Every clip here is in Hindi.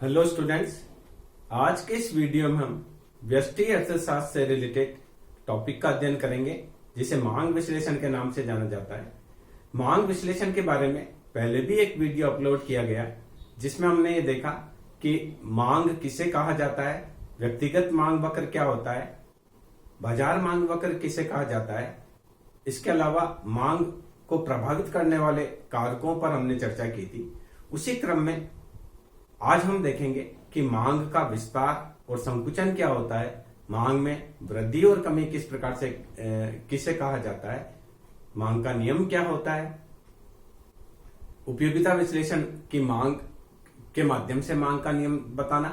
हेलो स्टूडेंट्स, आज के इस वीडियो में हम व्यष्टि अर्थशास्त्र से रिलेटेड टॉपिक का अध्ययन करेंगे जिसे मांग विश्लेषण के नाम से जाना जाता है। मांग विश्लेषण के बारे में पहले भी एक वीडियो अपलोड किया गया जिसमें हमने ये देखा कि मांग किसे कहा जाता है, व्यक्तिगत मांग वक्र क्या होता है, बाजार मांग वक्र किसे कहा जाता है। इसके अलावा मांग को प्रभावित करने वाले कारकों पर हमने चर्चा की थी। उसी क्रम में आज हम देखेंगे कि मांग का विस्तार और संकुचन क्या होता है, मांग में वृद्धि और कमी किस प्रकार से किसे कहा जाता है, मांग का नियम क्या होता है, उपयोगिता विश्लेषण की मांग के माध्यम से मांग का नियम बताना,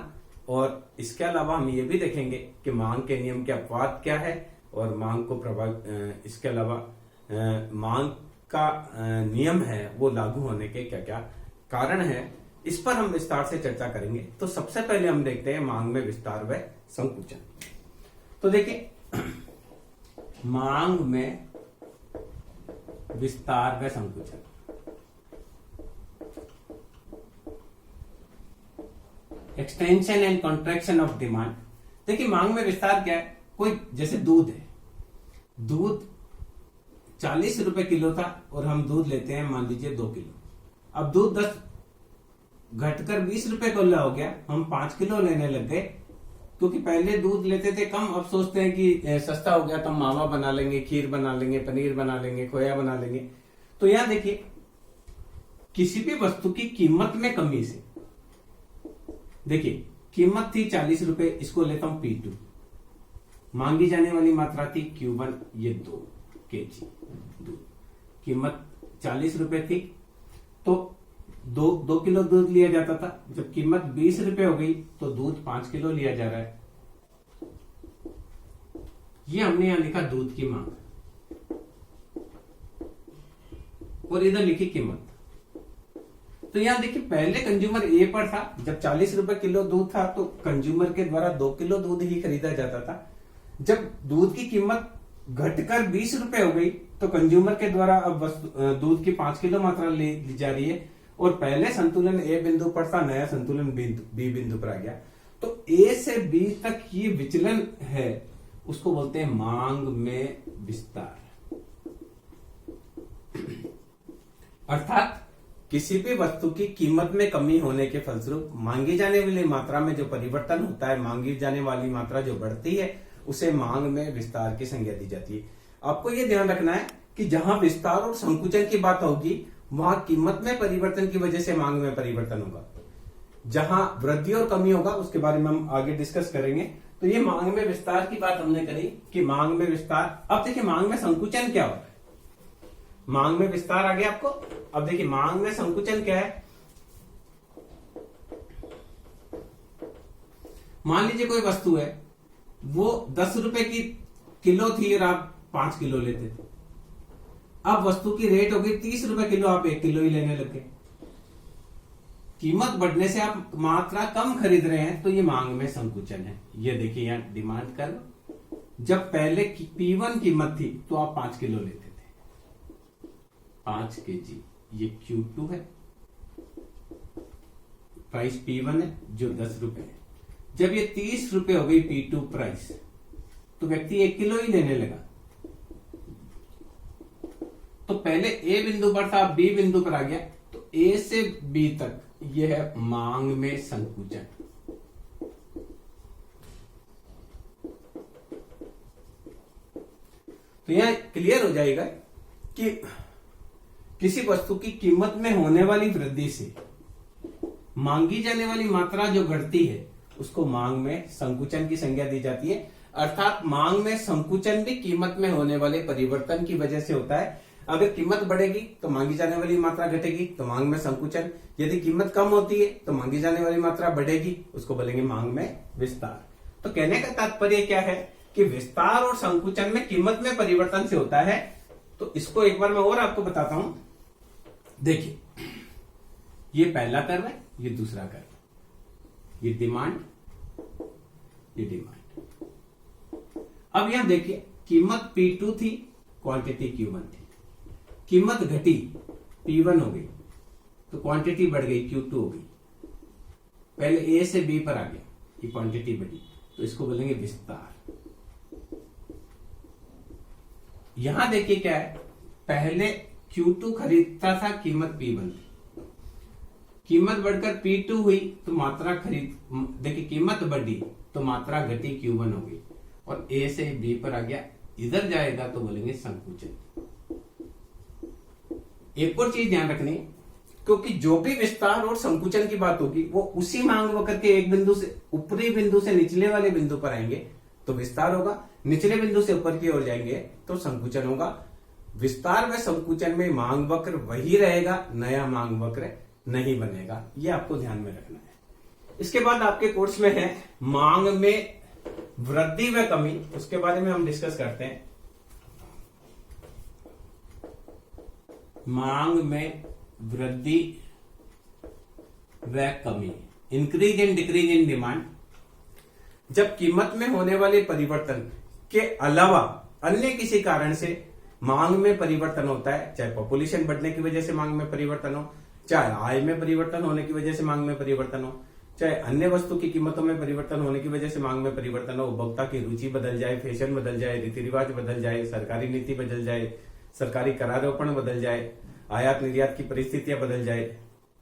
और इसके अलावा हम ये भी देखेंगे कि मांग के नियम के अपवाद क्या है और मांग को इसके अलावा मांग का नियम है वो लागू होने के क्या क्या कारण है, इस पर हम विस्तार से चर्चा करेंगे। तो सबसे पहले हम देखते हैं मांग में विस्तार व संकुचन। तो देखिए, मांग में विस्तार व संकुचन, extension and contraction of demand. देखिए, मांग में विस्तार क्या है, कोई जैसे दूध है, दूध 40 रुपए किलो था और हम दूध लेते हैं मान लीजिए 2 किलो। अब दूध 10 घटकर 20 रुपए किलो हो गया, हम 5 किलो लेने लग गए क्योंकि पहले दूध लेते थे कम, अब सोचते हैं कि सस्ता हो गया तो हम मावा बना लेंगे, खीर बना लेंगे, पनीर बना लेंगे, खोया बना लेंगे। तो यहां देखिए, किसी भी वस्तु की कीमत में कमी से, देखिए कीमत थी 40 रुपए, इसको लेता हूं P2, मांगी जाने वाली मात्रा थी Q1, ये 2 kg दूध, कीमत 40 रुपए थी तो 2 किलो दूध लिया जाता था। जब कीमत 20 रुपए हो गई तो दूध 5 किलो लिया जा रहा है। ये हमने यहां लिखा दूध की मांग और इधर लिखी कीमत। तो यहां देखिए, पहले कंज्यूमर ए पर था, जब 40 रुपए किलो दूध था तो कंज्यूमर के द्वारा 2 किलो दूध ही खरीदा जाता था। जब दूध की कीमत घटकर 20 रुपए हो गई तो कंज्यूमर के द्वारा अब दूध की 5 किलो मात्रा ली जा रही है और पहले संतुलन ए बिंदु पर था, नया संतुलन बी बिंदु पर आ गया। तो ए से बी तक ये विचलन है, उसको बोलते हैं मांग में विस्तार। अर्थात किसी भी वस्तु की कीमत में कमी होने के फलस्वरूप मांगी जाने वाली मात्रा में जो परिवर्तन होता है, मांगी जाने वाली मात्रा जो बढ़ती है, उसे मांग में विस्तार की संज्ञा दी जाती है। आपको यह ध्यान रखना है कि जहां विस्तार और संकुचन की बात होगी वहां कीमत में परिवर्तन की वजह से मांग में परिवर्तन होगा। जहां वृद्धि और कमी होगा उसके बारे में हम आगे डिस्कस करेंगे। तो ये मांग में विस्तार की बात हमने करी कि मांग में विस्तार। अब देखिए, मांग में संकुचन क्या होता है। मांग में विस्तार आ गया आपको। अब देखिए, मांग में संकुचन क्या है। मान लीजिए कोई वस्तु है, वो 10 रुपए की किलो थी और आप 5 किलो लेते थे। अब वस्तु की रेट हो गई 30 रुपए किलो, आप 1 किलो ही लेने लगे। कीमत बढ़ने से आप मात्रा कम खरीद रहे हैं, तो ये मांग में संकुचन है। ये देखिए यहां डिमांड कर्व, जब पहले P1 कीमत थी तो आप 5 किलो लेते थे, 5 kg, ये Q2 है, प्राइस P1 है जो 10 रुपए है। जब ये 30 रुपए हो गई P2 प्राइस, तो व्यक्ति 1 किलो ही लेने लगा। तो पहले ए बिंदु पर था, बी बिंदु पर आ गया, तो ए से बी तक यह है मांग में संकुचन। तो यह क्लियर हो जाएगा कि किसी वस्तु की कीमत में होने वाली वृद्धि से मांगी जाने वाली मात्रा जो घटती है उसको मांग में संकुचन की संज्ञा दी जाती है। अर्थात मांग में संकुचन भी कीमत में होने वाले परिवर्तन की वजह से होता है। अगर कीमत बढ़ेगी तो मांगी जाने वाली मात्रा घटेगी, तो मांग में संकुचन। यदि कीमत कम होती है तो मांगी जाने वाली मात्रा बढ़ेगी, उसको बोलेंगे मांग में विस्तार। तो कहने का तात्पर्य क्या है कि विस्तार और संकुचन में कीमत में परिवर्तन से होता है। तो इसको एक बार मैं और आपको बताता हूं। देखिए, ये पहला कर्व है, ये दूसरा कर्व, ये डिमांड, ये डिमांड। अब यहां देखिए, कीमत P2 थी, क्वांटिटी Q1 थी। कीमत घटी P1 हो गई तो क्वांटिटी बढ़ गई Q2 हो गई। पहले ए से बी पर आ गया, ये क्वांटिटी बढ़ी, तो इसको बोलेंगे विस्तार। यहां देखिए क्या है, पहले Q2 खरीदता था, कीमत P1 थी, कीमत बढ़कर P2 हुई तो मात्रा देखिए कीमत बढ़ी तो मात्रा घटी Q1 हो गई, और A से B पर आ गया, इधर जाएगा तो बोलेंगे संकुचन। एक और चीज ध्यान रखनी, क्योंकि जो भी विस्तार और संकुचन की बात होगी वो उसी मांग वक्र के एक बिंदु से, ऊपरी बिंदु से निचले वाले बिंदु पर आएंगे तो विस्तार होगा, निचले बिंदु से ऊपर की ओर जाएंगे तो संकुचन होगा। विस्तार व संकुचन में मांग वक्र वही रहेगा, नया मांग वक्र नहीं बनेगा, ये आपको ध्यान में रखना है। इसके बाद आपके कोर्स में है मांग में वृद्धि व कमी, उसके बारे में हम डिस्कस करते हैं। मांग में वृद्धि व कमी, increase and decrease in demand. जब कीमत में होने वाले परिवर्तन के अलावा अन्य किसी कारण से मांग में परिवर्तन होता है, चाहे पॉपुलेशन बढ़ने की वजह से मांग में परिवर्तन हो, चाहे आय में परिवर्तन होने की वजह से मांग में परिवर्तन हो, चाहे अन्य वस्तु की कीमतों में परिवर्तन होने की वजह से मांग में परिवर्तन हो, उपभोक्ता की रुचि बदल जाए, फैशन बदल जाए, रीति रिवाज बदल जाए, सरकारी नीति बदल जाए, सरकारी करारोपण बदल जाए, आयात निर्यात की परिस्थितियां बदल जाए,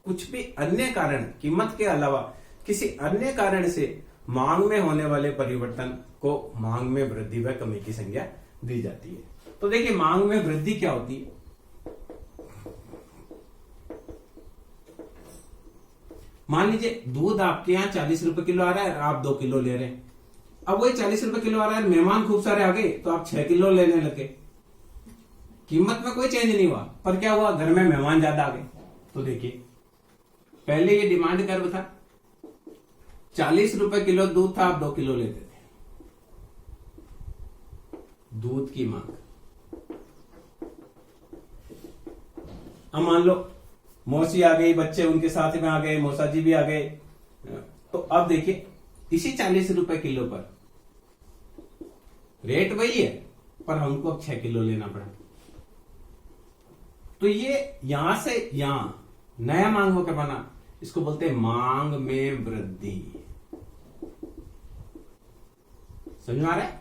कुछ भी अन्य कारण, कीमत के अलावा किसी अन्य कारण से मांग में होने वाले परिवर्तन को मांग में वृद्धि व कमी की संज्ञा दी जाती है। तो देखिए मांग में वृद्धि क्या होती है। मान लीजिए दूध आपके यहाँ 40 रुपए किलो आ रहा है, आप 2 किलो ले रहे हैं। अब वही 40 रुपए किलो आ रहा है, मेहमान खूब सारे आ गए तो आप 6 किलो लेने लगे, कीमत में कोई चेंज नहीं हुआ, पर क्या हुआ, घर में मेहमान ज्यादा आ गए। तो देखिए पहले ये डिमांड कर्व था, 40 रुपए किलो दूध था, आप 2 किलो लेते थे, दूध की मांग। अब मान लो मौसी आ गई, बच्चे उनके साथ में आ गए, मौसा जी भी आ गए, तो अब देखिए इसी 40 रुपए किलो पर रेट वही है, पर हमको अब 6 किलो लेना पड़ा। तो ये यहां से यहां नया मांग वक्र बना, इसको बोलते हैं मांग में वृद्धि। समझ में आ रहा है?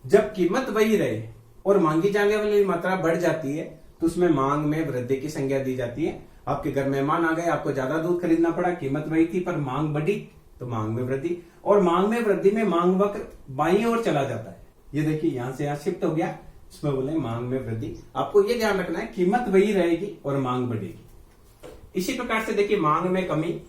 जब कीमत वही रहे और मांगी जाने वाली मात्रा बढ़ जाती है तो उसमें मांग में वृद्धि की संज्ञा दी जाती है। आपके घर मेहमान आ गए, आपको ज्यादा दूध खरीदना पड़ा, कीमत वही थी पर मांग बढ़ी तो मांग में वृद्धि। और मांग में वृद्धि में मांग वक्र बाईं ओर चला जाता है, ये देखिए यहां से यहां शिफ्ट हो गया, इसमें बोले मांग में वृद्धि। आपको ये ध्यान रखना है कीमत वही रहेगी और मांग बढ़ेगी। इसी प्रकार से देखिए मांग में कमी,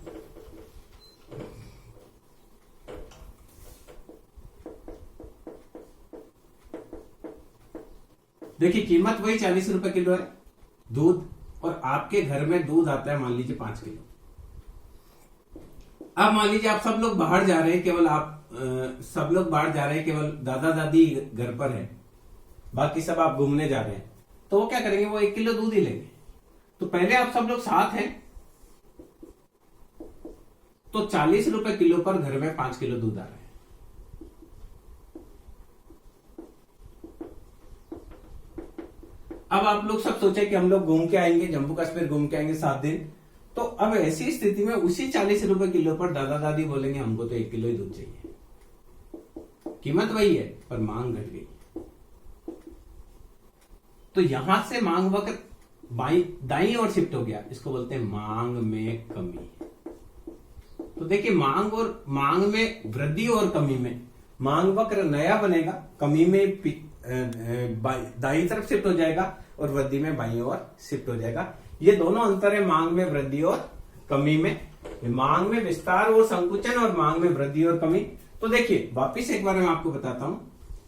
देखिए कीमत वही 40 रुपए किलो है दूध, और आपके घर में दूध आता है मान लीजिए 5 किलो। अब मान लीजिए आप सब लोग बाहर जा रहे हैं, केवल आप सब लोग बाहर जा रहे हैं, केवल दादा दादी घर पर है, बाकी सब आप घूमने जा रहे हैं, तो वो क्या करेंगे, वो 1 किलो दूध ही लेंगे। तो पहले आप सब लोग साथ हैं तो 40 रुपए किलो पर घर में 5 किलो दूध आ रहा है। अब आप लोग सब सोचे कि हम लोग घूम के आएंगे, जम्मू कश्मीर घूम के आएंगे 7 दिन, तो अब ऐसी स्थिति में उसी 40 रुपए किलो पर दादा दादी बोलेंगे हमको तो 1 किलो ही दूध चाहिए, कीमत वही है पर मांग घट गई। तो यहां से मांग वक्र दाईं ओर शिफ्ट हो गया, इसको बोलते हैं मांग में कमी। तो देखिए मांग में वृद्धि और कमी में मांग वक्र नया बनेगा, कमी में दाईं तरफ शिफ्ट हो जाएगा और वृद्धि में बाईं ओर शिफ्ट हो जाएगा। ये दोनों अंतर है मांग में वृद्धि और कमी में। मांग में विस्तार और संकुचन और मांग में वृद्धि और कमी। तो देखिए वापिस एक बार मैं आपको बताता हूं,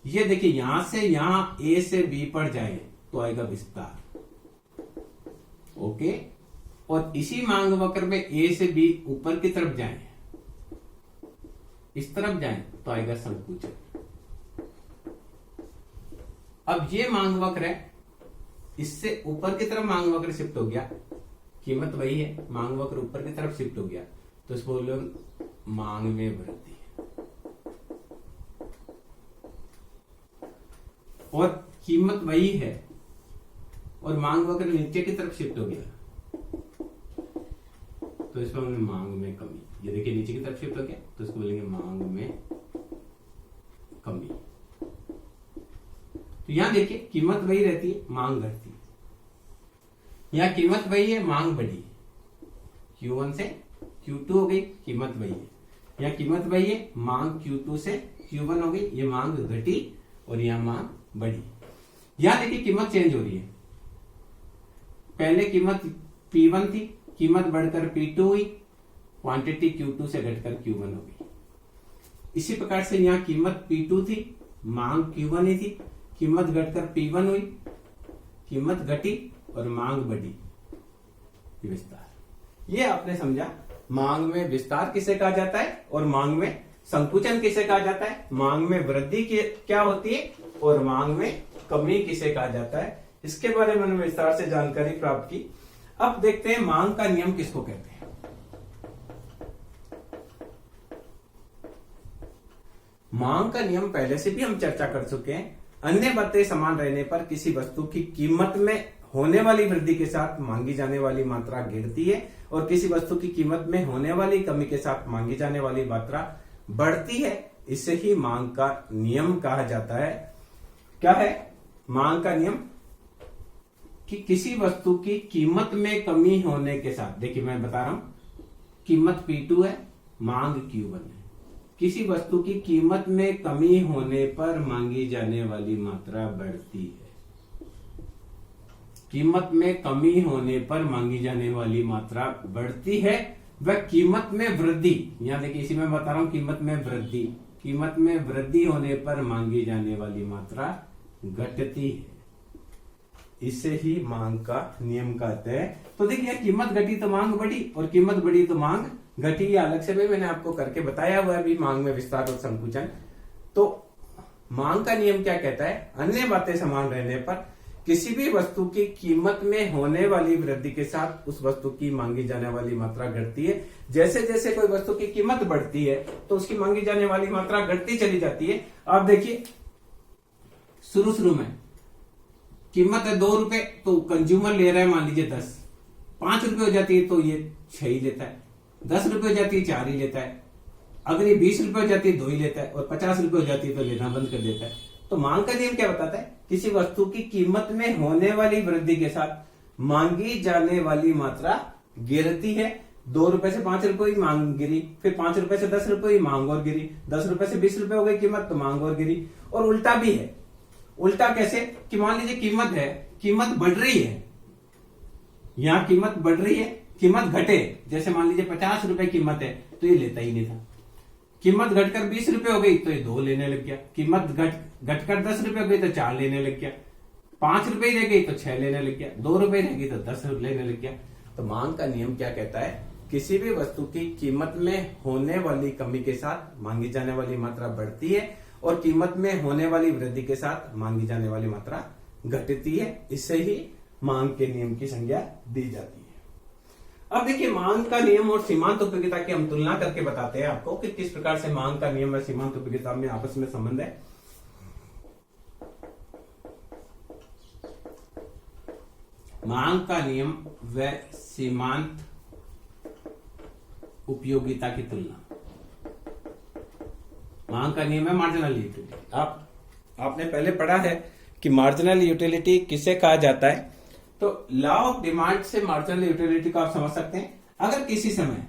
ये देखिए यहां से यहां ए से बी पर जाए तो आएगा विस्तार, ओके। और इसी मांग वक्र में ए से बी ऊपर की तरफ जाए, इस तरफ जाए तो आएगा संकुचन। अब ये मांग वक्र है, इससे ऊपर की तरफ मांग वक्र शिफ्ट हो गया, कीमत वही है, मांग वक्र ऊपर की तरफ शिफ्ट हो गया, तो इसको बोलो मांग में वृद्धि। और कीमत वही है और मांग वक्र नीचे की तरफ शिफ्ट हो गया, तो इसको हमने मांग में कमी। ये देखिए नीचे की तरफ शिफ्ट हो गया, तो इसको बोलेंगे मांग में कमी। तो यहां देखिए कीमत वही रहती है, मांग घटती है। यहां कीमत वही है, मांग बढ़ी, Q1 से Q2 हो गई, कीमत वही है। यहाँ कीमत वही है, मांग Q2 से Q1 हो गई, ये मांग घटी और यहाँ मांग बढ़ी। यहां देखिए कीमत चेंज हो रही है, पहले कीमत P1 थी, कीमत बढ़कर P2 हुई, क्वांटिटी Q2 से घटकर Q1 हो गई। इसी प्रकार से यहाँ कीमत P2 थी, मांग Q1 ही थी, कीमत घटकर P1 हुई, कीमत घटी और मांग बढ़ी। विस्तार, ये आपने समझा मांग में विस्तार किसे कहा जाता है और मांग में संकुचन किसे कहा जाता है, मांग में वृद्धि क्या होती है और मांग में कमी किसे कहा जाता है। इसके बारे में हमने विस्तार से जानकारी प्राप्त की। अब देखते हैं मांग का नियम किसको कहते हैं। मांग का नियम पहले से भी हम चर्चा कर चुके हैं। अन्य बातें समान रहने पर किसी वस्तु की कीमत में होने वाली वृद्धि के साथ मांगी जाने वाली मात्रा गिरती है और किसी वस्तु की कीमत में होने वाली कमी के साथ मांगी जाने वाली मात्रा बढ़ती है। इसे ही मांग का नियम कहा जाता है। क्या है मांग का नियम? कि किसी वस्तु की कीमत में कमी होने के साथ, देखिए मैं बता रहा हूं, कीमत P2 है, मांग Q1 है। किसी वस्तु की कीमत में कमी होने पर मांगी जाने वाली मात्रा बढ़ती है। कीमत में कमी होने पर मांगी जाने वाली मात्रा बढ़ती है व कीमत में वृद्धि, यहां देखिए इसी में बता रहा हूं, कीमत में वृद्धि, कीमत में वृद्धि होने पर मांगी जाने वाली मात्रा घटती है। इसे ही मांग का नियम कहते हैं। तो देखिए कीमत घटी तो मांग बढ़ी और कीमत बढ़ी तो मांग घटी। ये अलग से भी मैंने आपको करके बताया हुआ है अभी, मांग में विस्तार और संकुचन। तो मांग का नियम क्या कहता है? अन्य बातें समान रहने पर किसी भी वस्तु की कीमत में होने वाली वृद्धि के साथ उस वस्तु की मांगी जाने वाली मात्रा घटती है। जैसे जैसे कोई वस्तु की कीमत बढ़ती है तो उसकी मांगी जाने वाली मात्रा घटती चली जाती है। आप देखिए शुरू में कीमत है 2 रुपए, तो कंज्यूमर ले रहा है मान लीजिए 10, 5 रुपए हो जाती है तो ये 6 ही लेता है, 10 रुपए हो जाती है 4 ही लेता है, अगर ये 20 रुपए हो जाती है 2 ही लेता है और 50 रुपए हो जाती है तो लेना बंद कर देता है। तो मांग का नियम क्या बताता है? किसी वस्तु की कीमत में होने वाली वृद्धि के साथ मांगी जाने वाली मात्रा गिरती है। 2 रुपए से 5 रुपए की मांग गिरी, फिर 5 रुपए से 10 रुपए की मांग और गिरी, 10 रुपए से 20 रुपए हो गई कीमत तो मांग और गिरी। और उल्टा भी है। उल्टा कैसे? कि मान लीजिए कीमत है, कीमत बढ़ रही है, यहां कीमत बढ़ रही है, कीमत घटे, जैसे मान लीजिए 50 रुपए कीमत है तो ये लेता ही नहीं था, कीमत घटकर 20 रुपए हो गई तो ये 2 लेने लग गया, कीमत घटकर 10 रुपए हो गई तो 4 लेने लग गया, 5 रुपए रह गई तो 6 लेने लग गया, 2 रुपए रह गई तो 10 लेने लग गया। तो मांग का नियम क्या कहता है? किसी भी वस्तु की कीमत में होने वाली कमी के साथ मांगी जाने वाली मात्रा बढ़ती है और कीमत में होने वाली वृद्धि के साथ मांगी जाने वाली मात्रा घटती है। इससे ही मांग के नियम की संज्ञा दी जाती है। अब देखिए मांग का नियम और सीमांत उपयोगिता की हम तुलना करके बताते हैं आपको कि किस प्रकार से मांग का नियम और सीमांत उपयोगिता में आपस में संबंध है। मांग का नियम व सीमांत उपयोगिता की तुलना। मांग का नियम है मार्जिनल यूटिलिटी। आपने पहले पढ़ा है कि मार्जिनल यूटिलिटी किसे कहा जाता है। तो लॉ ऑफ डिमांड से मार्जिनल यूटिलिटी को आप समझ सकते हैं। अगर किसी समय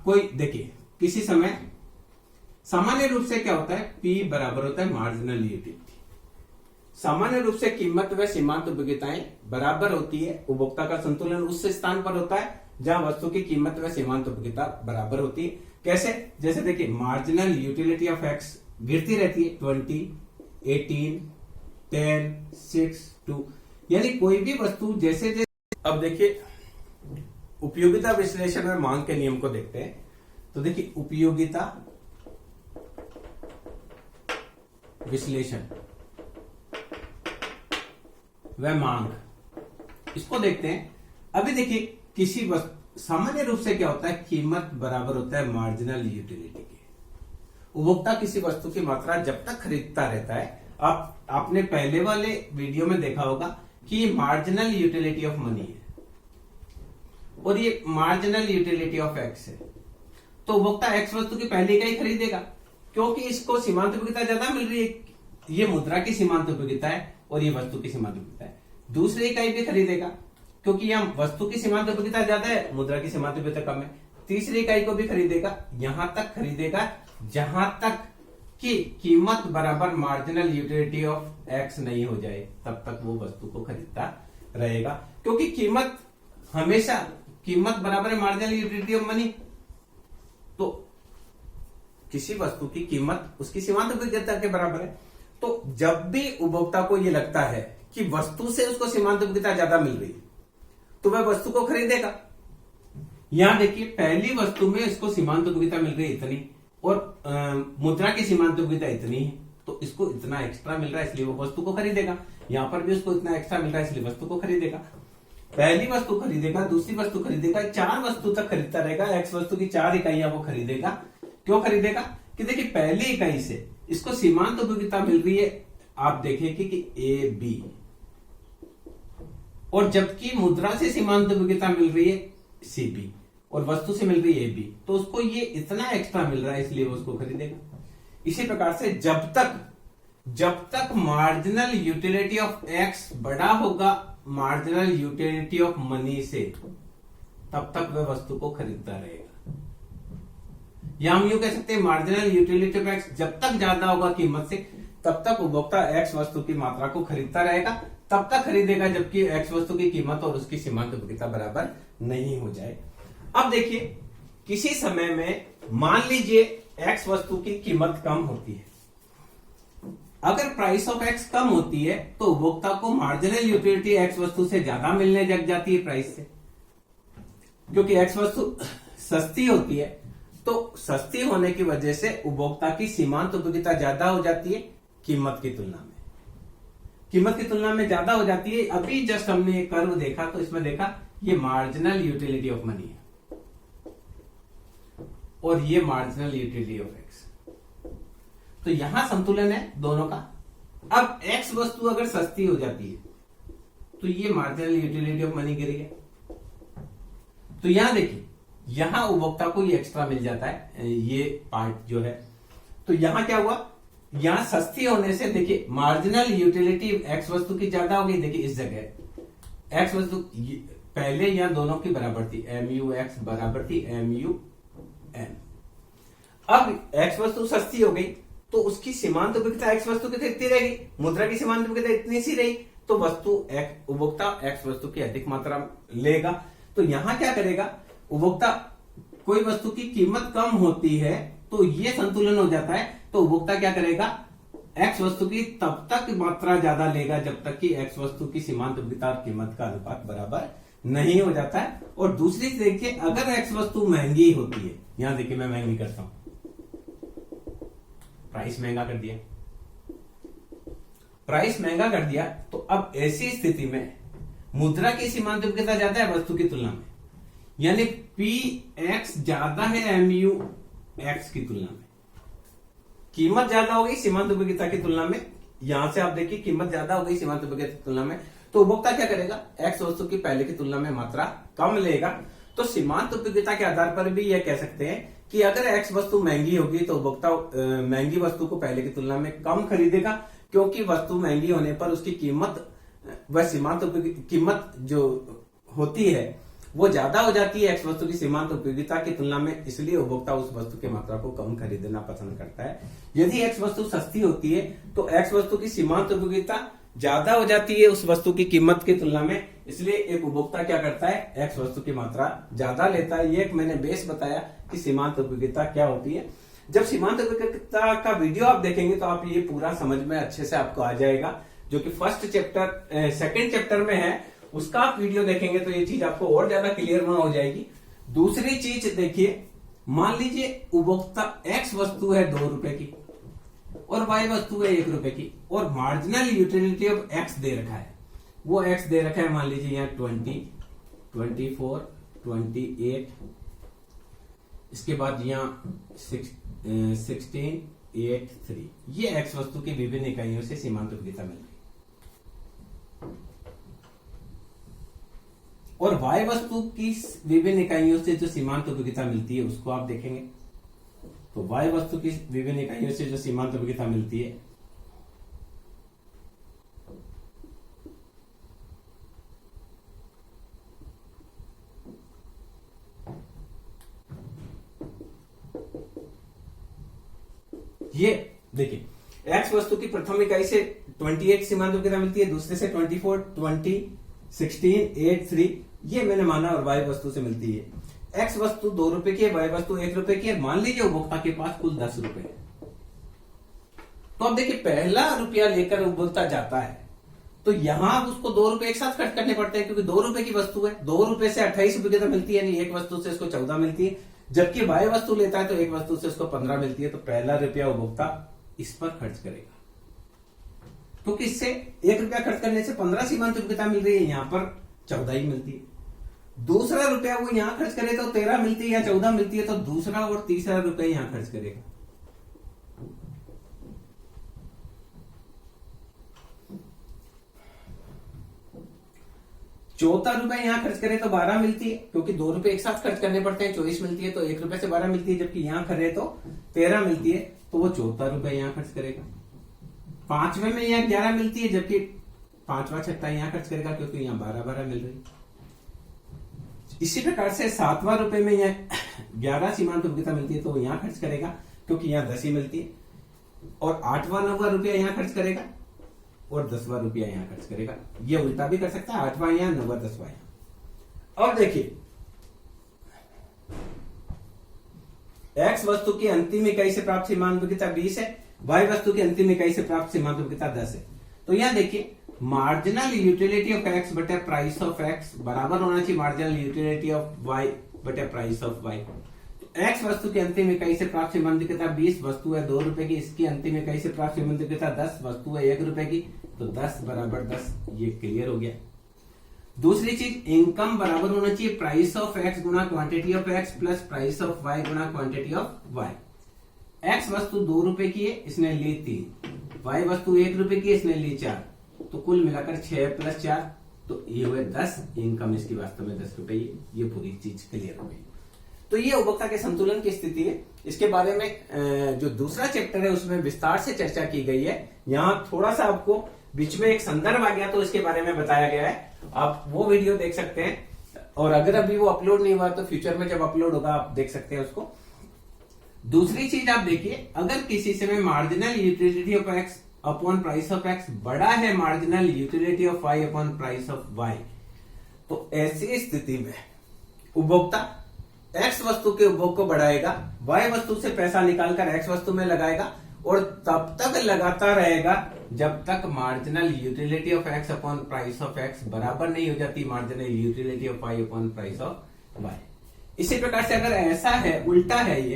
कोई देखिए किसी समय सामान्य रूप से क्या होता है, P बराबर होता है मार्जिनल यूटिलिटी। सामान्य रूप से कीमत व सीमांत उपयोगिताएं बराबर होती है। उपभोक्ता का संतुलन उस स्थान पर होता है जहां वस्तु की कीमत व सीमांत उपयोगिता बराबर होती है। कैसे? जैसे देखिए मार्जिनल यूटिलिटी ऑफ एक्स गिरती रहती है 20, 18, 10, 6, 2, यानी कोई भी वस्तु जैसे जैसे। अब देखिए उपयोगिता विश्लेषण में मांग के नियम को देखते हैं। तो देखिए उपयोगिता विश्लेषण व मांग, इसको देखते हैं। अभी देखिए किसी वस्तु सामान्य रूप से क्या होता है, कीमत बराबर होता है मार्जिनल यूटिलिटी के। उपभोक्ता किसी वस्तु की मात्रा जब तक खरीदता रहता है, आपने पहले वाले वीडियो में देखा होगा कि मार्जिनल यूटिलिटी ऑफ मनी है। और ये मार्जिनल यूटिलिटी ऑफ एक्स है, तो उपभोक्ता एक्स वस्तु की पहली इकाई खरीदेगा क्योंकि इसको सीमांत उपयोगिता ज्यादा मिल रही है। ये मुद्रा की सीमांत उपयोगिता है और ये वस्तु की सीमांत उपयोगिता है। दूसरी इकाई भी खरीदेगा क्योंकि यहाँ वस्तु की सीमांत उपयोगिता ज्यादा है, मुद्रा की सीमांत उपयोगिता कम है। तीसरी इकाई को भी खरीदेगा, यहां तक खरीदेगा जहां तक कि कीमत बराबर मार्जिनल यूटिलिटी ऑफ एक्स नहीं हो जाए, तब तक वो वस्तु को खरीदता रहेगा, क्योंकि कीमत बराबर है मार्जिनल यूटिलिटी ऑफ मनी। तो किसी वस्तु की कीमत उसकी सीमांत उपयोगिता के बराबर है। तो जब भी उपभोक्ता को यह लगता है कि वस्तु से उसको सीमांत उपयोगिता ज्यादा मिल रही है, तो वह वस्तु को खरीदेगा। यहां देखिए, पहली वस्तु में इसको सीमांत उपयोगिता मिल रही है इतनी, और मुद्रा की सीमांत उपयोगिता इतनी है, तो इसको इतना एक्स्ट्रा मिल रहा है इसलिए वो वस्तु को खरीदेगा। यहां पर भी उसको इतना एक्स्ट्रा मिल रहा है इसलिए वस्तु को खरीदेगा। पहली वस्तु खरीदेगा, दूसरी वस्तु खरीदेगा, 4 वस्तु तक खरीदता रहेगा। एक्स वस्तु की 4 इकाइयां वो खरीदेगा। क्यों खरीदेगा? कि देखिए, पहली इकाई से इसको सीमांत उपयोगिता मिल रही है, आप देखेंगे कि ए बी, और जबकि मुद्रा से सीमांत उपयोगिता मिल रही है सी बी, और वस्तु से मिल रही है ए बी, तो उसको ये इतना एक्स्ट्रा मिल रहा है इसलिए वो उसको खरीदेगा। इसी प्रकार से जब तक मार्जिनल यूटिलिटी ऑफ एक्स बड़ा होगा मार्जिनल यूटिलिटी ऑफ मनी से, तब तक वह वस्तु को खरीदता रहेगा। या हम यूं कह सकते हैं, मार्जिनल यूटिलिटी ऑफ एक्स जब तक ज्यादा होगा कीमत से, तब तक उपभोक्ता एक्स वस्तु की मात्रा को खरीदता रहेगा, तब तक खरीदेगा जबकि एक्स वस्तु की कीमत और उसकी सीमांत उपयोगिता बराबर नहीं हो जाए। अब देखिए, किसी समय में मान लीजिए एक्स वस्तु की कीमत कम होती है। अगर प्राइस ऑफ एक्स कम होती है तो उपभोक्ता को मार्जिनल यूटिलिटी एक्स वस्तु से ज्यादा मिलने लग जाती है प्राइस से, क्योंकि एक्स वस्तु सस्ती होती है। तो सस्ती होने की वजह से उपभोक्ता की सीमांत उपयोगिता ज्यादा हो जाती है कीमत की तुलना में ज्यादा हो जाती है। अभी जस्ट हमने एक कर्व देखा तो इसमें देखा ये मार्जिनल यूटिलिटी ऑफ मनी है और ये मार्जिनल यूटिलिटी ऑफ एक्स, तो यहां संतुलन है दोनों का। अब एक्स वस्तु अगर सस्ती हो जाती है तो ये मार्जिनल यूटिलिटी ऑफ मनी गिर गया। तो यहां देखिए, यहां उपभोक्ता को ये एक्स्ट्रा मिल जाता है, ये पार्ट जो है। तो यहां क्या हुआ, यहां सस्ती होने से देखिए मार्जिनल यूटिलिटी एक्स वस्तु की ज्यादा हो गई। देखिए इस जगह एक्स वस्तु पहले यहां दोनों की बराबर थी, एम यू एक्स बराबर थी एम यू एन। अब एक्स वस्तु सस्ती हो गई तो उसकी सीमांत उपयोगिता एक्स वस्तु की इतनी रहेगी, मुद्रा की सीमांत उपयोगिता इतनी सी रही, तो उपभोक्ता एक्स वस्तु की अधिक मात्रा लेगा। तो यहां क्या करेगा उपभोक्ता, कोई वस्तु की कीमत कम होती है तो ये संतुलन हो जाता है, तो उपभोक्ता क्या करेगा, एक्स वस्तु की तब तक मात्रा ज्यादा लेगा जब तक कि एक्स वस्तु की सीमांत उपयोगिता और कीमत का अनुपात बराबर नहीं हो जाता है। और दूसरी देखिए, अगर एक्स वस्तु महंगी होती है, यहां देखिए मैं महंगी करता हूं, प्राइस महंगा कर दिया, तो अब ऐसी स्थिति में मुद्रा की सीमांत उपयोगिता ज्यादा है वस्तु की तुलना में, यानी पी एक्स ज्यादा है एम यू एक्स की तुलना में। कीमत ज्यादा हो गई सीमांत उपयोगिता की तुलना में, यहां से आप देखिए कीमत ज्यादा हो गई सीमांत उपयोगिता की तुलना में, तो उपभोक्ता क्या करेगा, एक्स वस्तु की पहले की तुलना में मात्रा कम लेगा। तो सीमांत उपयोगिता के आधार पर भी यह कह सकते हैं कि अगर एक्स वस्तु महंगी होगी तो उपभोक्ता महंगी वस्तु को पहले की तुलना में कम खरीदेगा, क्योंकि वस्तु महंगी होने पर उसकी कीमत व सीमांत कीमत जो होती है वो ज्यादा हो जाती है एक्स वस्तु की सीमांत उपयोगिता की तुलना में, इसलिए उपभोक्ता उस वस्तु की मात्रा को कम खरीदना पसंद करता है। यदि एक्स वस्तु सस्ती होती है तो एक्स वस्तु की सीमांत उपयोगिता ज्यादा हो जाती है उस वस्तु की कीमत की तुलना में, इसलिए एक उपभोक्ता क्या करता है, एक्स वस्तु की मात्रा ज्यादा लेता है। ये एक मैंने बेस बताया कि सीमांत उपयोगिता क्या होती है। जब सीमांत उपयोगिता का वीडियो आप देखेंगे तो आप ये पूरा समझ में अच्छे से आपको आ जाएगा, जो कि सेकंड चैप्टर में है, उसका आप वीडियो देखेंगे तो ये चीज आपको और ज्यादा क्लियर हो जाएगी। दूसरी चीज देखिए, मान लीजिए उपभोक्ता एक्स वस्तु है 2 रुपए की और वाई वस्तु है 1 रुपए की, और मार्जिनल यूटिलिटी ऑफ एक्स दे रखा है, वो एक्स दे रखा है मान लीजिए यहाँ 20, 24, 28, इसके बाद यहाँ 16, 8, 3, ये एक्स वस्तु की विभिन्न इकाइयों से सीमांत उपयोगिता मिल रही। और y वस्तु की विभिन्न इकाइयों से जो सीमांत उपयोगिता मिलती है उसको आप देखेंगे। तो y वस्तु की विभिन्न इकाइयों से जो सीमांत उपयोगिता मिलती है, ये देखिए, x वस्तु की प्रथम इकाई से 28 सीमांत उपयोगिता मिलती है, दूसरे से 24, 20, 16, 8, 3, ये मैंने माना, और y वस्तु से मिलती है। x वस्तु 2 रुपए की है, y वस्तु 1 रुपए की है। मान लीजिए उपभोक्ता के पास कुल 10 रुपए है। तो अब देखिए, पहला रुपया लेकर उपभोक्ता जाता है तो यहां उसको 2 रुपए एक साथ खर्च करने पड़ते हैं, क्योंकि 2 रुपए की वस्तु है। 2 रुपए से 28 उपयोगिता मिलती है, यानी एक वस्तु से इसको 14 मिलती है। जबकि y वस्तु लेता है तो एक वस्तु से उसको 15 मिलती है। तो पहला रुपया उपभोक्ता इस पर खर्च करेगा, क्योंकि इससे 1 रुपया खर्च करने से 15 सीमांत उपयोगिता मिल रही है, यहां पर 14 ही मिलती है। दूसरा रुपया वो यहां खर्च करे तो 13 मिलती है या 14 मिलती है, तो दूसरा और तीसरा रुपया यहां खर्च करेगा। चौथा रुपया यहां खर्च करे तो 12 मिलती है, क्योंकि 2 रुपए एक साथ खर्च करने पड़ते हैं, 24 मिलती है। तो 1 रुपए से 12 मिलती है, जबकि यहां करे तो 13 मिलती है, तो वो चौथा रुपया यहां खर्च करेगा। पांचवें में यहां 11 मिलती है, जबकि पांचवा छठा यहां खर्च करेगा, क्योंकि यहां 12 मिल रही है। इसी प्रकार से 7वां रुपए में यह 11 सीमांत उपयोगिता मिलती है, तो वो यहां खर्च करेगा, क्योंकि यहां 10 ही मिलती है। और 8वां 9वां रुपया यहां खर्च करेगा, और 10वां रुपया यहां खर्च करेगा। ये उल्टा भी कर सकता है, 8वां यहां, 9वां 10वां यहां। अब देखिए, x वस्तु की अंतिम इकाई से प्राप्त सीमांत उपयोगिता 20 है, y वस्तु की अंतिम इकाई से प्राप्त सीमांत उपयोगिता 10 है। तो यहां देखिए, मार्जिनल यूटिलिटी ऑफ x बटे प्राइस ऑफ x बराबर होना चाहिए मार्जिनल यूटिलिटी ऑफ y बटे प्राइस ऑफ y। तो x वस्तु की अंतिम इकाई से प्राप्त सीमांत उपयोगिता 20, वस्तु है 2 रुपए की, इसकी अंतिम इकाई से प्राप्त सीमांत उपयोगिता 10, वस्तु है 1 रुपए की, तो 10 बराबर 10, ये क्लियर हो गया। दूसरी चीज, इनकम बराबर होना चाहिए price of x Guna quantity of x plus price of y Guna quantity of y। x वस्तु 2 रुपए की है, इसने ली 3, y वस्तु 1 रुपए की है, इसने ली 4, तो कुल मिलाकर 6 प्लस 4, तो ये हुए 10। इनकम इसकी वास्तव में 10 रुपए, ये पूरी चीज क्लियर हो गई। तो ये उपभोक्ता के संतुलन की स्थिति है। इसके बारे में जो दूसरा चैप्टर है उसमें विस्तार से चर्चा की गई है। यहाँ थोड़ा सा आपको बीच में एक संदर्भ आ गया, तो इसके बारे में बताया गया है, आप वो वीडियो देख सकते हैं। और अगर अभी वो अपलोड नहीं हुआ तो फ्यूचर में जब अपलोड होगा आप देख सकते हैं उसको। दूसरी चीज आप देखिए, अगर किसी समय marginal utility of x upon price of x बड़ा है marginal utility of y upon price of y, तो ऐसी स्थिति में उपभोक्ता x वस्तु के उपभोग को बढ़ाएगा, y वस्तु से पैसा निकालकर x वस्तु में लगाएगा, और तब तक लगाता रहेगा जब तक marginal utility of x upon price of x बराबर नहीं हो जाती marginal utility of y upon price of y। इसी प्रकार से अगर ऐसा है, उल्टा है ये,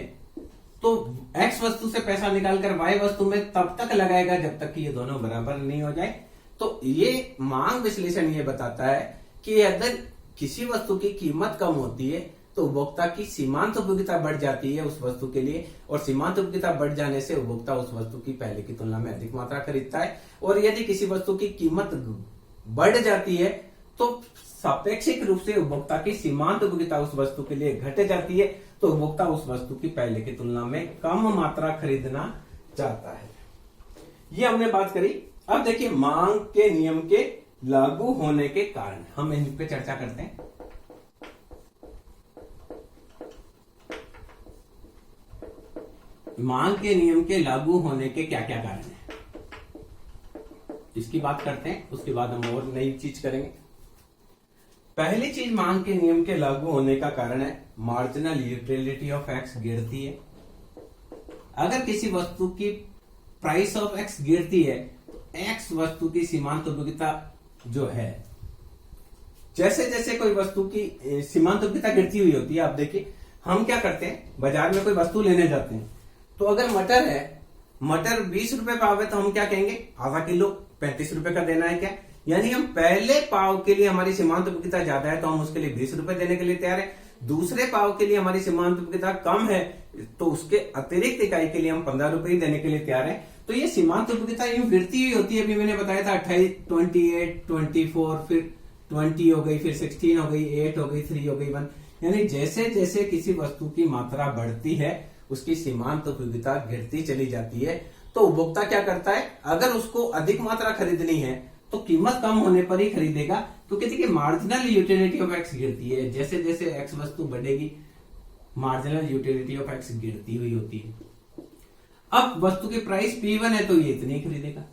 तो x वस्तु से पैसा निकालकर y वस्तु में तब तक लगाएगा जब तक कि ये दोनों बराबर नहीं हो जाए। तो ये मांग विश्लेषण ये बताता है कि अगर किसी वस्तु की कीमत कम होती है तो उपभोक्ता की सीमांत उपयोगिता बढ़ जाती है उस वस्तु के लिए, और सीमांत उपयोगिता बढ़ जाने से उपभोक्ता उस वस्तु की पहले की तुलना में अधिक मात्रा खरीदता है। और यदि किसी वस्तु की कीमत बढ़ जाती है तो सापेक्षिक रूप से उपभोक्ता की सीमांत उपयोगिता उस वस्तु के लिए घट जाती है, तो उपभोक्ता उस वस्तु की पहले की तुलना में कम मात्रा खरीदना चाहता है। ये हमने बात करी। अब देखिए, मांग के नियम के लागू होने के कारण हम इन पे चर्चा करते हैं। मांग के नियम के लागू होने के क्या क्या कारण हैं, इसकी बात करते हैं, उसके बाद हम और नई चीज करेंगे। पहली चीज, मांग के नियम के लागू होने का कारण है मार्जिनल यूटिलिटी ऑफ x गिरती है। अगर किसी वस्तु की प्राइस ऑफ x गिरती है तो x वस्तु की सीमांत उपयोगिता जो है, जैसे जैसे कोई वस्तु की सीमांत उपयोगिता गिरती हुई होती है, आप देखिए हम क्या करते हैं, बाजार में कोई वस्तु लेने जाते हैं, तो अगर मटर है, मटर 20 रुपए पाव है, तो हम क्या कहेंगे, आधा किलो 35 रुपए का देना है क्या, यानी हम पहले पाव के लिए हमारी सीमांत उपयोगिता ज्यादा है तो हम उसके लिए 20 रुपए देने के लिए तैयार है। दूसरे पाव के लिए हमारी सीमांत उपयोगिता कम है तो उसके अतिरिक्त इकाई के लिए हम 15 रुपए ही देने के लिए तैयार है। तो ये सीमांत उपयोगिता यूं गिरती हुई होती है। अभी मैंने बताया था 28, 28, 24, फिर 20 हो गई, फिर 16 हो गई, 8 हो गई, 3 हो गई, 1। यानी जैसे जैसे किसी वस्तु की मात्रा बढ़ती है उसकी सीमांत उपयोगिता गिरती चली जाती है। तो उपभोक्ता क्या करता है, अगर उसको अधिक मात्रा खरीदनी है तो कीमत कम होने पर ही खरीदेगा, क्योंकि देखिए मार्जिनल यूटिलिटी ऑफ एक्स गिरती है। जैसे जैसे एक्स वस्तु बढ़ेगी मार्जिनल यूटिलिटी ऑफ एक्स गिरती हुई होती है। अब वस्तु की प्राइस P1 है तो ये इतनी खरीदेगा,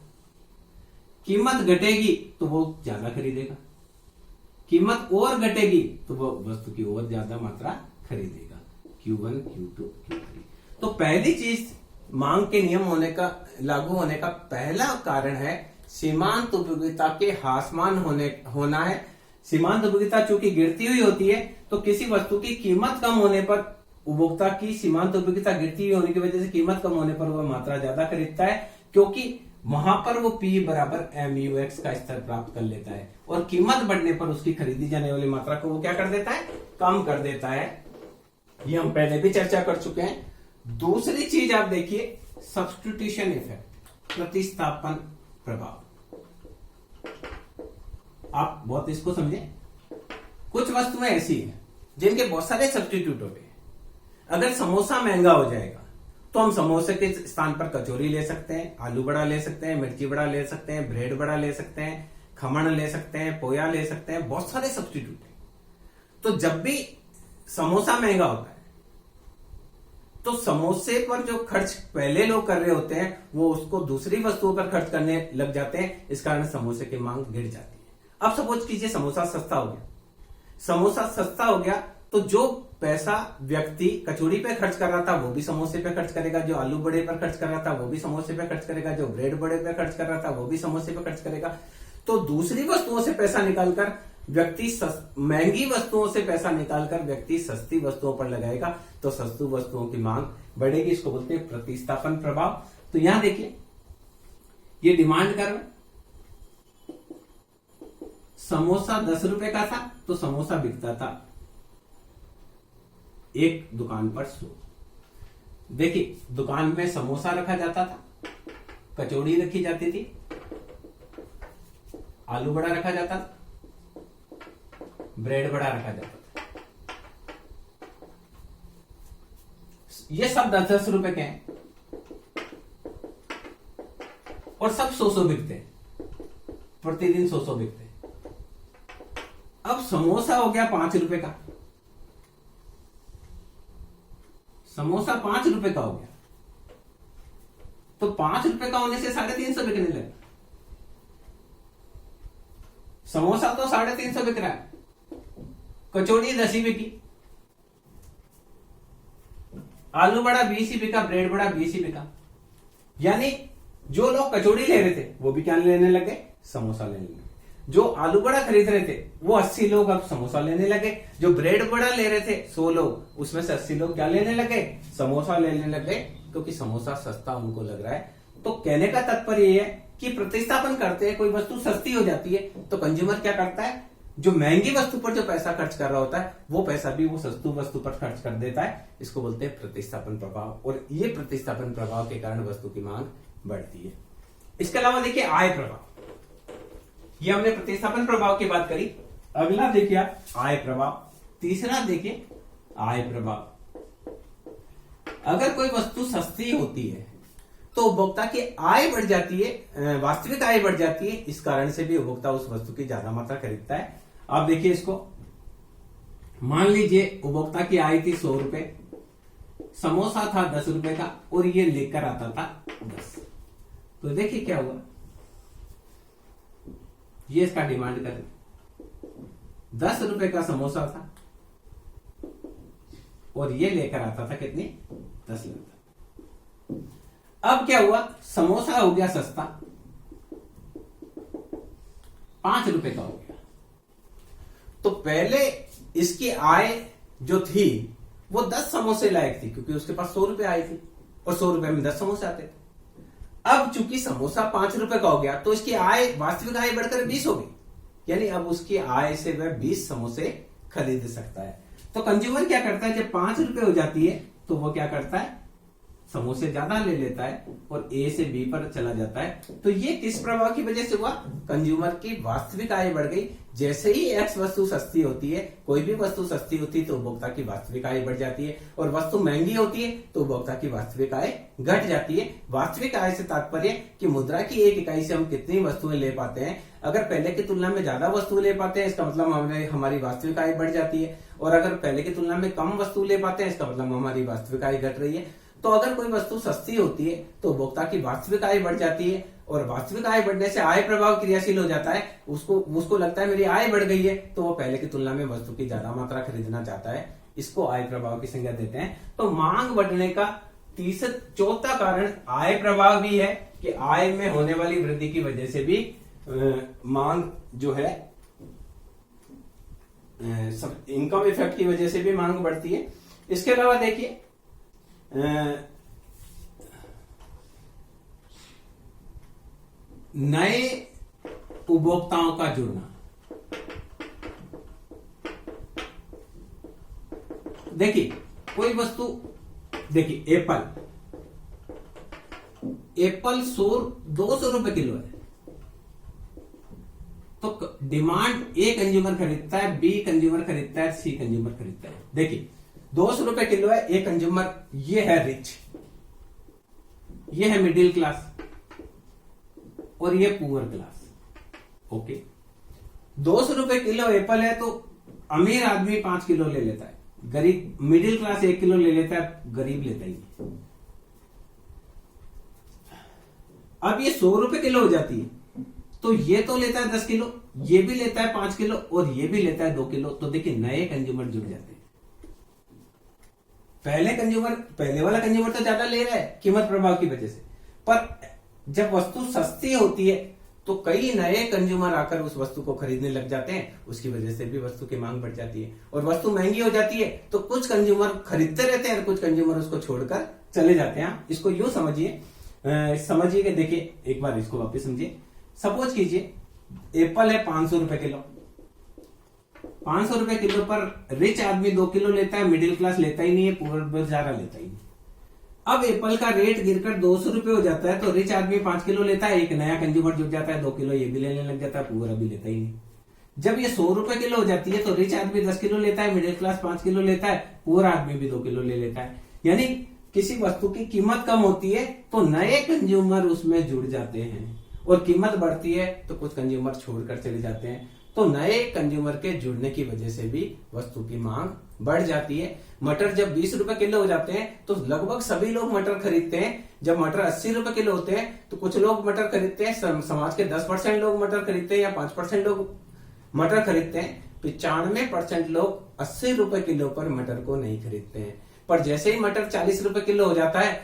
कीमत घटेगी तो वो ज्यादा खरीदेगा, कीमत और घटेगी तो वो वस्तु की और ज्यादा मात्रा खरीदेगा, Q1, Q2, Q3। तो पहली चीज मांग के नियम होने का, लागू होने का पहला कारण है सीमांत उपयोगिता के ह्रासमान होना है। सीमांत उपयोगिता चूंकि गिरती हुई होती है तो किसी वस्तु की कीमत कम होने पर उपभोक्ता की सीमांत उपयोगिता गिरती हुई होने की वजह से कीमत कम होने पर वह मात्रा ज्यादा खरीदता है, क्योंकि वहां पर वो P बराबर MUX का स्तर प्राप्त कर लेता है, और कीमत बढ़ने पर उसकी खरीदी जाने वाली मात्रा को वो क्या कर देता है, कम कर देता है। ये हम पहले भी चर्चा कर चुके हैं। दूसरी चीज आप देखिए, सब्स्टिट्यूशन इफेक्ट, प्रतिस्थापन प्रभाव। आप बहुत इसको समझे। कुछ वस्तुएं ऐसी हैं जिनके बहुत सारे सब्स्टिट्यूट होते हैं। अगर समोसा महंगा हो जाएगा तो हम समोसे के स्थान पर कचौरी ले सकते हैं, आलू बड़ा ले सकते हैं, मिर्ची बड़ा ले सकते हैं, ब्रेड बड़ा ले सकते हैं, खमण ले सकते हैं, पोया ले सकते हैं, बहुत सारे सब्स्टिट्यूट हैं। तो जब भी समोसा महंगा होता है तो समोसे पर जो खर्च पहले लोग कर रहे होते हैं वो उसको दूसरी वस्तुओं पर खर्च करने लग जाते हैं, इस कारण समोसे की मांग गिर जाती है। अब सपोज कीजिए समोसा सस्ता हो गया, समोसा सस्ता हो गया तो जो पैसा व्यक्ति कचौड़ी पे खर्च कर रहा था वो भी समोसे पे खर्च करेगा, जो आलू बड़े पर खर्च कर रहा था वो भी समोसे पे खर्च करेगा, जो ब्रेड बड़े पे खर्च कर रहा था वो भी समोसे पे खर्च करेगा। तो दूसरी वस्तुओं से पैसा निकालकर व्यक्ति महंगी वस्तुओं से पैसा निकालकर व्यक्ति सस्ती वस्तुओं पर लगाएगा, तो सस्ती वस्तुओं की मांग बढ़ेगी। इसको बोलते हैं प्रतिस्थापन प्रभाव। तो यहां देखिए, ये डिमांड कर्व, समोसा 10 रुपए का था तो समोसा बिकता था एक दुकान पर 100। देखिए, दुकान में समोसा रखा जाता था, कचौड़ी रखी जाती थी, आलू बड़ा रखा जाता था, ब्रेड बड़ा रखा जाता था। ये सब 10-10 रुपए के हैं और सब 100-100 बिकते हैं, प्रतिदिन 100-100 बिकते हैं। अब समोसा हो गया 5 रुपए का, समोसा 5 रुपए का हो गया तो 5 रुपए का होने से 350 बिकने लगा। समोसा तो 350 बिक रहा है, कचौड़ी 10 ही बिकी, आलू बड़ा 20 ही बिका, ब्रेड बड़ा 20 ही बिका। यानी जो लोग कचौड़ी ले रहे थे वो भी क्या लेने लगे, समोसा लेने लगे। जो आलू बड़ा खरीद रहे थे वो 80 लोग अब समोसा लेने लगे। जो ब्रेड बड़ा ले रहे थे 100 लोग, उसमें से 80 लोग क्या लेने लगे, समोसा लेने लगे, क्योंकि समोसा सस्ता उनको लग रहा है। तो कहने का तात्पर्य ये है कि प्रतिस्थापन करते हैं, कोई वस्तु सस्ती हो जाती है तो कंज्यूमर क्या करता है, जो महंगी वस्तु पर जो पैसा खर्च कर रहा होता है वो पैसा भी वो सस्ती वस्तु पर खर्च कर देता है। इसको बोलते हैं प्रतिस्थापन प्रभाव, और ये प्रतिस्थापन प्रभाव के कारण वस्तु की मांग बढ़ती है। इसके अलावा देखिए आय प्रभाव, ये हमने प्रतिस्थापन प्रभाव की बात करी। अगला देखिए आप आय प्रभाव। तीसरा देखिए आय प्रभाव। अगर कोई वस्तु सस्ती होती है तो उपभोक्ता की आय बढ़ जाती है, वास्तविक आय बढ़ जाती है। इस कारण से भी उपभोक्ता उस वस्तु की ज्यादा मात्रा खरीदता है। आप देखिए इसको, मान लीजिए उपभोक्ता की आय थी 100 रुपए, समोसा था 10 रुपए का और ये लेकर आता था 10। तो देखिए क्या हुआ, ये इसका डिमांड कर 10 रुपए का समोसा था और ये लेकर आता था कितनी, 10 रुपए। अब क्या हुआ, समोसा हो गया सस्ता, 5 रुपए का हो गया। तो पहले इसकी आय जो थी वो 10 समोसे लायक थी, क्योंकि उसके पास 100 रुपए आय थी और 100 रुपए में 10 समोसे आते थे। अब चूंकि समोसा 5 रुपए का हो गया तो इसकी आय, वास्तविक आय बढ़कर 20 हो गई, यानी अब उसकी आय से वह 20 समोसे खरीद सकता है। तो कंज्यूमर क्या करता है, जब 5 रुपए हो जाती है तो वो क्या करता है, समोसे ज्यादा ले लेता है और ए से बी पर चला जाता है। तो ये किस प्रभाव की वजह से हुआ? कंज्यूमर की वास्तविक आय बढ़ गई। जैसे ही एक्स वस्तु सस्ती होती है, कोई भी वस्तु सस्ती होती है तो उपभोक्ता की वास्तविक आय बढ़ जाती है, और वस्तु महंगी होती है तो उपभोक्ता की वास्तविक आय घट जाती है। वास्तविक आय से तात्पर्य कि मुद्रा की एक इकाई से हम कितनी वस्तुएं ले पाते हैं। अगर पहले की तुलना में ज्यादा वस्तु ले पाते हैं, इसका मतलब हमारी वास्तविक आय बढ़ जाती है, और अगर पहले की तुलना में कम वस्तु ले पाते हैं, इसका मतलब हमारी वास्तविक आय घट रही है। तो अगर कोई वस्तु सस्ती होती है तो उपभोक्ता की वास्तविक आय बढ़ जाती है, और वास्तविक आय बढ़ने से आय प्रभाव क्रियाशील हो जाता है। उसको लगता है मेरी आय बढ़ गई है, तो वो पहले की तुलना में वस्तु की ज्यादा मात्रा खरीदना चाहता है। इसको आय प्रभाव की संज्ञा देते हैं। तो मांग बढ़ने का चौथा कारण आय प्रभाव भी है कि आय में होने वाली वृद्धि की वजह से भी मांग जो है, इनकम इफेक्ट की वजह से भी मांग बढ़ती है। इसके अलावा देखिए नए उपभोक्ताओं का जुड़ना। देखिए कोई वस्तु, देखिए एप्पल 200 रुपए किलो है, तो डिमांड ए कंज्यूमर खरीदता है, बी कंज्यूमर खरीदता है, सी कंज्यूमर खरीदता है। देखिए 200 रुपए किलो है, ए कंज्यूमर, ये है रिच, ये है मिडिल क्लास, और ये पुअर क्लास। ओके, 200 रुपए किलो एप्पल है तो अमीर आदमी 5 किलो ले लेता है, गरीब मिडिल क्लास 1 किलो ले लेता है, गरीब लेता ही नहीं। अब ये 100 रुपए किलो हो जाती है, तो ये तो लेता है 10 किलो, ये भी लेता है 5 किलो, और ये भी लेता है 2 किलो। तो देखिए नए कंज्यूमर जुड़ जाते हैं। पहले वाला कंज्यूमर तो ज्यादा ले रहा है कीमत प्रभाव की वजह से, पर जब वस्तु सस्ती होती है तो कई नए कंज्यूमर आकर उस वस्तु को खरीदने लग जाते हैं, उसकी वजह से भी वस्तु की मांग बढ़ जाती है। और वस्तु महंगी हो जाती है तो कुछ कंज्यूमर खरीदते रहते हैं और कुछ कंज्यूमर उसको छोड़कर चले जाते हैं। इसको यूं समझिए कि देखिए एक बार इसको वापस समझिए। सपोज कीजिए एप्पल है 500 रुपए किलो, 500 रुपए किलो पर रिच आदमी 2 किलो लेता है, मिडिल क्लास लेता ही नहीं है, पुअर ज्यादा लेता ही नहीं। अब एप्पल का रेट गिरकर 200 रुपए हो जाता है तो रिच आदमी 5 किलो लेता है, एक नया कंज्यूमर जुड़ जाता है, 2 किलो ये भी लेने लग जाता है, पुअर अभी लेता ही नहीं। जब ये 100 रुपए किलो हो जाती है तो रिच आदमी 10 किलो लेता है, मिडिल क्लास 5 किलो लेता है, पुअर आदमी भी 2 किलो ले लेता है। यानी किसी वस्तु की कीमत कम होती है तो नए कंज्यूमर उसमें जुड़ जाते हैं, और कीमत बढ़ती है तो कुछ कंज्यूमर छोड़कर चले जाते हैं। तो नए कंज्यूमर के जुड़ने की वजह से भी वस्तु की मांग बढ़ जाती है। मटर जब 20 रुपए किलो हो जाते हैं तो लगभग सभी लोग मटर खरीदते हैं। जब मटर 80 रुपए किलो होते हैं तो कुछ लोग मटर खरीदते हैं, समाज के 10% लोग मटर खरीदते हैं या 5% लोग मटर खरीदते हैं। 95% लोग 80 रुपए किलो पर मटर को नहीं खरीदते हैं। पर जैसे ही मटर 40 रुपए किलो हो जाता है,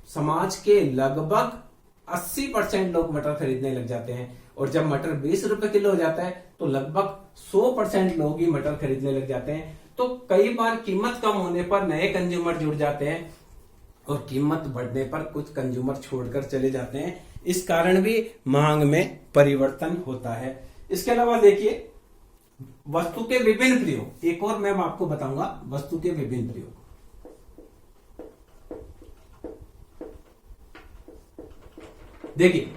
समाज के लगभग 80% लोग मटर खरीदने लग जाते हैं, और जब मटर 20 रुपए किलो हो जाता है तो लगभग 100% लोग ही मटर खरीदने लग जाते हैं। तो कई बार कीमत कम होने पर नए कंज्यूमर जुड़ जाते हैं, और कीमत बढ़ने पर कुछ कंज्यूमर छोड़कर चले जाते हैं। इस कारण भी मांग में परिवर्तन होता है। इसके अलावा देखिए वस्तु के विभिन्न प्रयोग, एक और मैं आपको बताऊंगा वस्तु के विभिन्न प्रयोग। देखिए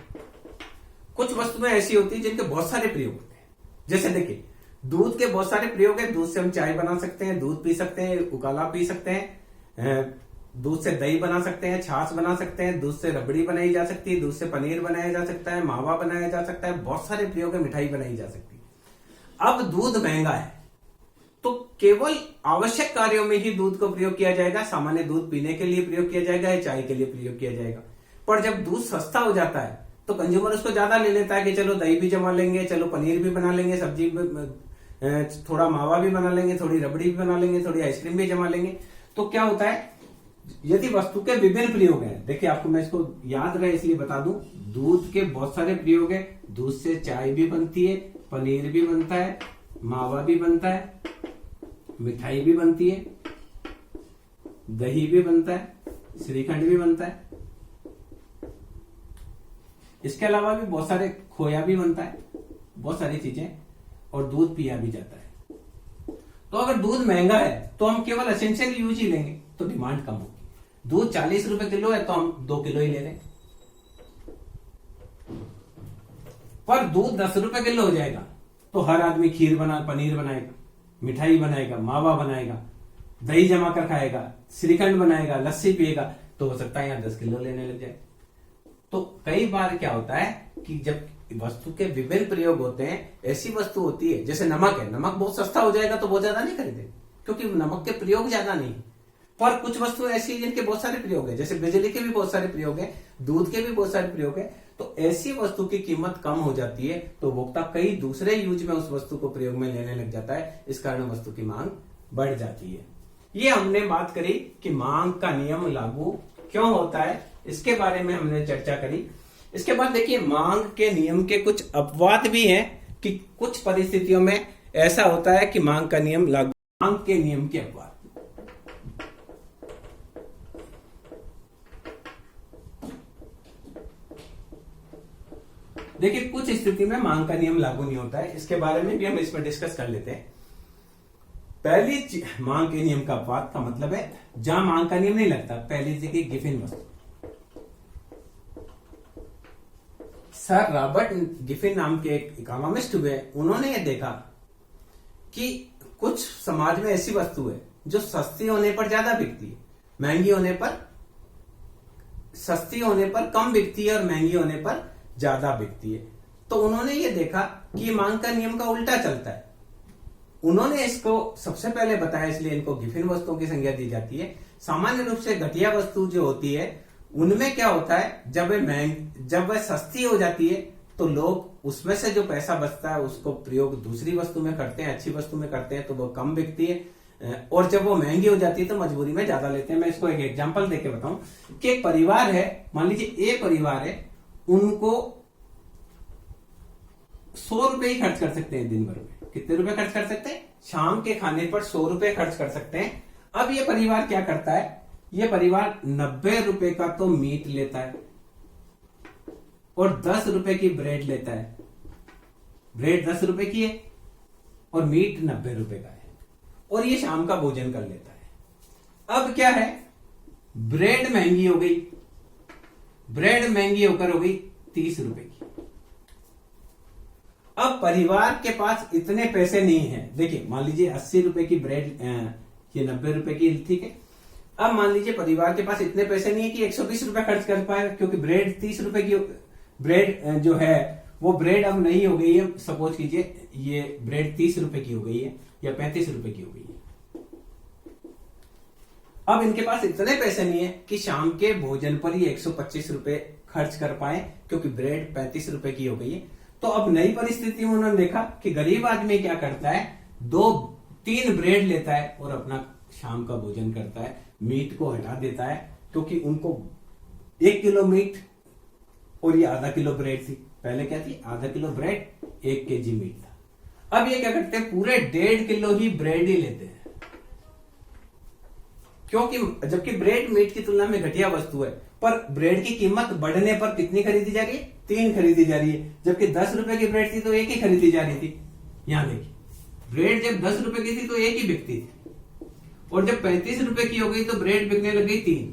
कुछ वस्तुएं ऐसी होती है जिनके बहुत सारे प्रयोग होते हैं। जैसे देखिए दूध के बहुत सारे प्रयोग है। दूध से हम चाय बना सकते हैं, दूध पी सकते हैं, उकाला पी सकते हैं, दूध से दही बना सकते हैं, छाछ बना सकते हैं, दूध से रबड़ी बनाई जा सकती है, दूध से पनीर बनाया जा सकता है, मावा बनाया जा सकता है, बहुत सारे प्रयोग है, मिठाई बनाई जा सकती है। अब दूध महंगा है तो केवल आवश्यक कार्यों में ही दूध को प्रयोग किया जाएगा। सामान्य दूध पीने के लिए प्रयोग किया जाएगा या चाय के लिए प्रयोग किया जाएगा। पर जब दूध सस्ता हो जाता है तो कंज्यूमर उसको ज्यादा ले लेता है कि चलो दही भी जमा लेंगे, चलो पनीर भी बना लेंगे, सब्जी थोड़ा मावा भी बना लेंगे, थोड़ी रबड़ी भी बना लेंगे, थोड़ी आइसक्रीम भी जमा लेंगे। तो क्या होता है, यदि वस्तु के विभिन्न प्रयोग हैं, देखिए आपको मैं इसको याद रहे इसलिए बता दूं, दूध के बहुत सारे प्रयोग है। दूध से चाय भी बनती है, पनीर भी बनता है, मावा भी बनता है, मिठाई भी बनती है, दही भी बनता है, श्रीखंड भी बनता है। इसके अलावा भी बहुत सारे, खोया भी बनता है, बहुत सारी चीजें, और दूध पिया भी जाता है। तो अगर दूध महंगा है तो हम केवल एसेंशियल यूज ही लेंगे तो डिमांड कम होगी। दूध 40 रुपए किलो है तो हम 2 किलो ही ले रहे हैं, पर दूध 10 रुपए किलो हो जाएगा तो हर आदमी खीर पनीर बनाएगा, मिठाई बनाएगा, मावा बनाएगा, दही जमा कर खाएगा, श्रीखंड बनाएगा, लस्सी पिएगा, तो हो सकता है यहाँ 10 किलो लेने लग जाए। तो कई बार क्या होता है कि जब वस्तु के विभिन्न प्रयोग होते हैं, ऐसी वस्तु होती है जैसे नमक है, नमक बहुत सस्ता हो जाएगा तो बहुत ज्यादा नहीं खरीदे क्योंकि नमक के प्रयोग ज्यादा नहीं, पर कुछ वस्तु ऐसी है जिनके बहुत सारे प्रयोग है, जैसे बिजली के भी बहुत सारे प्रयोग है, दूध के भी बहुत सारे प्रयोग है, तो ऐसी वस्तु की कीमत कम हो जाती है तो उपभोक्ता कई दूसरे यूज में उस वस्तु को प्रयोग में लेने लग जाता है, इस कारण वस्तु की मांग बढ़ जाती है। ये हमने बात करी कि मांग का नियम लागू क्यों होता है, इसके बारे में हमने चर्चा करी। इसके बाद देखिए मांग के नियम के कुछ अपवाद भी हैं कि कुछ परिस्थितियों में ऐसा होता है कि मांग का नियम लागू, मांग के नियम के अपवाद। देखिए कुछ स्थिति में मांग का नियम लागू नहीं होता है, इसके बारे में भी हम इसमें डिस्कस कर लेते हैं। पहली मांग के नियम का अपवाद का मतलब है जहां मांग का नियम नहीं लगता। पहली जगह गिफिन वस्तु, सर रॉबर्ट गिफिन नाम के एक इकोनॉमिस्ट हुए, उन्होंने ये देखा कि कुछ समाज में ऐसी वस्तु है जो सस्ती होने पर ज्यादा बिकती है, महंगी होने पर, सस्ती होने पर कम बिकती है और महंगी होने पर ज्यादा बिकती है। तो उन्होंने ये देखा कि मांग का नियम का उल्टा चलता है। उन्होंने इसको सबसे पहले बताया, इसलिए इनको गिफिन वस्तुओं की संज्ञा दी जाती है। सामान्य रूप से घटिया वस्तु जो होती है उनमें क्या होता है, जब वह सस्ती हो जाती है तो लोग उसमें से जो पैसा बचता है उसको प्रयोग दूसरी वस्तु में करते हैं, अच्छी वस्तु में करते हैं, तो वो कम बिकती है। और जब वो महंगी हो जाती है तो मजबूरी में ज्यादा लेते हैं। मैं इसको एक एग्जांपल देके बताऊं कि एक परिवार है, मान लीजिए ए परिवार है, उनको 100 रुपए ही खर्च कर सकते हैं दिन भर में। कितने रुपए खर्च कर सकते हैं? शाम के खाने पर 100 रुपए खर्च कर सकते हैं। अब ये परिवार क्या करता है, ये परिवार 90 रुपए का तो मीट लेता है और 10 रुपए की ब्रेड लेता है। ब्रेड 10 रुपए की है और मीट 90 रुपए का है, और ये शाम का भोजन कर लेता है। अब क्या है, ब्रेड महंगी हो गई, ब्रेड महंगी होकर हो गई 30 रुपए की। अब परिवार के पास इतने पैसे नहीं है। देखिए मान लीजिए 80 रुपए की ब्रेड, ये 90 रुपए की, ठीक है। अब मान लीजिए परिवार के पास इतने पैसे नहीं है कि 120 रुपए खर्च कर पाए, क्योंकि ब्रेड 30 रुपए की, ब्रेड जो है वो ब्रेड अब नहीं हो गई है। सपोज कीजिए ये ब्रेड 30 रुपए की हो गई है या 35 रुपए की हो गई है। अब इनके पास इतने पैसे नहीं है कि शाम के भोजन पर ही 125 रुपए खर्च कर पाए, क्योंकि ब्रेड 35 रुपए की हो गई है। तो अब नई परिस्थिति में उन्होंने देखा कि गरीब आदमी क्या करता है, 2-3 ब्रेड लेता है और अपना शाम का भोजन करता है, मीट को हटा देता है, क्योंकि उनको 1 किलो मीट और ये आधा किलो ब्रेड थी। पहले क्या थी, आधा किलो ब्रेड 1 केजी मीट था। अब ये क्या करते हैं, पूरे 1.5 किलो ही ब्रेड ही लेते हैं, क्योंकि जबकि ब्रेड मीट की तुलना में घटिया वस्तु है, पर ब्रेड की कीमत बढ़ने पर कितनी खरीदी जा रही है, 3 खरीदी जा रही है। जबकि 10 रुपए की ब्रेड थी तो 1 ही खरीदी जा रही थी। यहां देखिए, ब्रेड जब 10 रुपए की थी तो 1 ही बिकती थी, और जब 35 रुपए की हो गई तो ब्रेड बिकने लग गई 3।